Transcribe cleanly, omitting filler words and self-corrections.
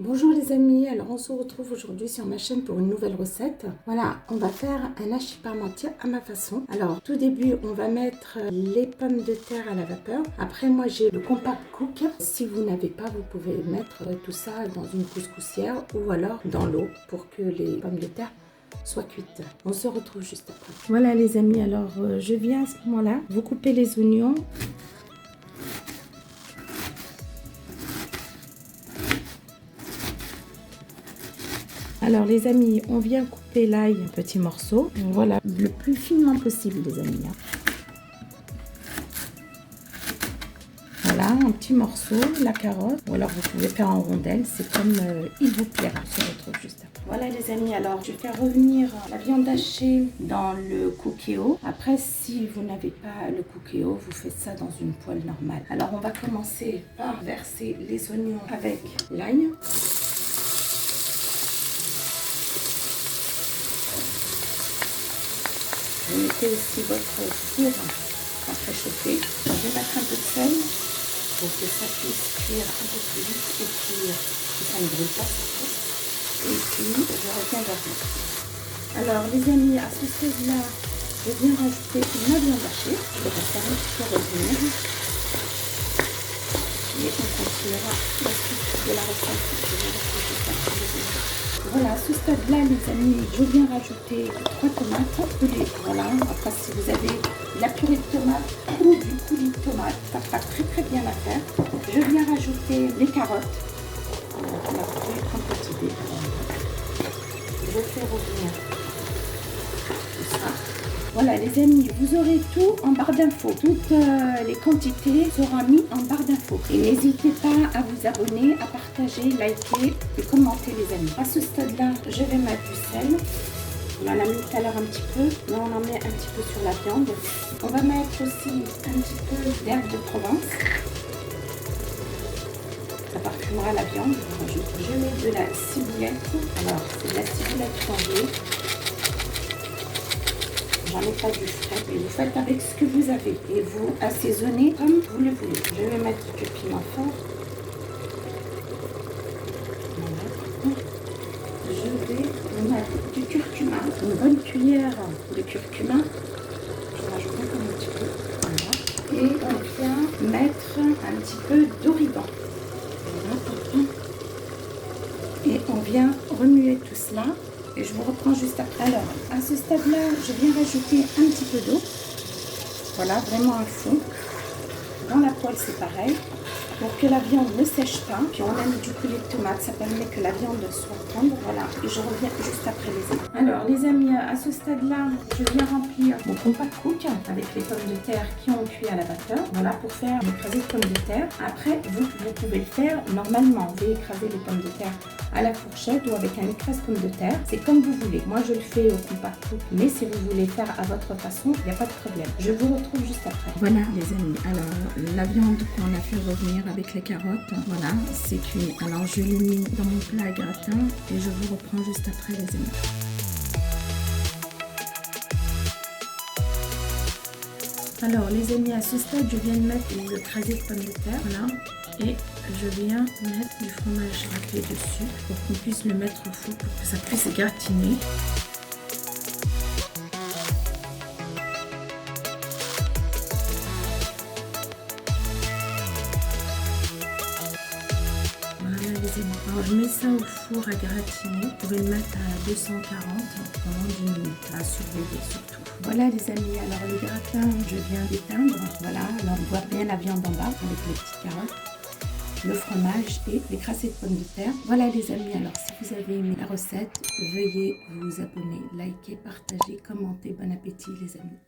Bonjour les amis, alors on se retrouve aujourd'hui sur ma chaîne pour une nouvelle recette. Voilà, on va faire un hachis parmentier à ma façon. Alors tout début, on va mettre les pommes de terre à la vapeur. Après moi j'ai le compact cook. Si vous n'avez pas, vous pouvez mettre tout ça dans une couscoussière ou alors dans l'eau pour que les pommes de terre soient cuites. On se retrouve juste après. Voilà les amis, alors je viens à ce moment-là, vous coupez les oignons. Alors les amis, on vient couper l'ail en petits morceaux. Voilà, le plus finement possible les amis. Voilà, un petit morceau, la carotte. Ou alors vous pouvez faire en rondelles, c'est comme il vous plaira. On se retrouve juste après. Voilà les amis, alors je vais faire revenir la viande hachée dans le cookéo. Après, si vous n'avez pas le cookéo, vous faites ça dans une poêle normale. Alors on va commencer par verser les oignons avec l'ail. Vous mettez aussi votre four à préchauffer. Je vais mettre un peu de sel pour que ça puisse cuire un peu plus vite et puis que ça ne brûle pas surtout. Et puis je reviens vers vous. Alors les amis, à ce stade-là, je viens rajouter ma viande hachée. Je vais la faire un petit peu revenir. Et on continuera la suite de la recette. Voilà, à ce stade-là, les amis, je viens rajouter 3 tomates. Voilà, après si vous avez de la purée de tomate ou du coulis de tomate, ça fera très bien l'affaire. Je viens rajouter les carottes. On a pris un petit dé. Je fais revenir tout ça. Voilà les amis, vous aurez tout en barre d'infos. Toutes les quantités seront mises en barre d'infos. Et n'hésitez pas à vous abonner, à partager, liker et commenter les amis. À ce stade-là, je vais mettre du sel. On en a mis tout à l'heure un petit peu. Là, on en met un petit peu sur la viande. On va mettre aussi un petit peu d'herbe de Provence. Ça parfumera la viande. Je mets de la ciboulette. Alors, c'est de la ciboulette flambée. J'en ai pas du frais, mais vous faites avec ce que vous avez et vous assaisonnez comme vous le voulez. Je vais mettre du piment fort. Voilà. Je vais mettre du curcuma, une bonne cuillère de curcuma. Je rajoute encore un petit peu. Voilà. Et on vient mettre un petit peu d'origan. Voilà. Et on vient remuer tout cela. Et je vous reprends juste après. Alors, à ce stade-là, je viens rajouter un petit peu d'eau. Voilà, vraiment à fond. Dans la poêle, c'est pareil. Pour que la viande ne sèche pas. Puis on a mis du coulis de tomate, ça permet que la viande soit tendre. Voilà, et je reviens juste après les amis. Alors, les amis, à ce stade-là, je viens remplir mon compact cook avec les pommes de terre qui ont cuit à la vapeur. Voilà, pour faire une écrasée de pommes de terre. Après, vous pouvez le faire normalement. Vous pouvez écraser les pommes de terre à la fourchette ou avec un écrase pomme de terre. C'est comme vous voulez. Moi, je le fais au compact cook, mais si vous voulez faire à votre façon, il n'y a pas de problème. Je vous retrouve juste après. Voilà, les amis. Alors, la viande qu'on a fait revenir avec les carottes, voilà, c'est cuit. Alors, je l'ai mis dans mon plat à gratin et je vous reprends juste après, les amis. Alors, les amis, à ce stade, je viens de mettre les écrasés de pommes de terre, voilà. Et je viens mettre du fromage râpé dessus pour qu'on puisse le mettre au four pour que ça puisse gratiner. Voilà les amis. Alors je mets ça au four à gratiner pour le mettre à 240 pendant 10 minutes, à surveiller surtout. Voilà les amis, alors le gratin je viens d'éteindre. Voilà, alors on voit bien la viande en bas avec les petites carottes, le fromage et l'écrasé de pommes de terre. Voilà les amis, alors si vous avez aimé la recette, veuillez vous abonner, liker, partager, commenter. Bon appétit les amis.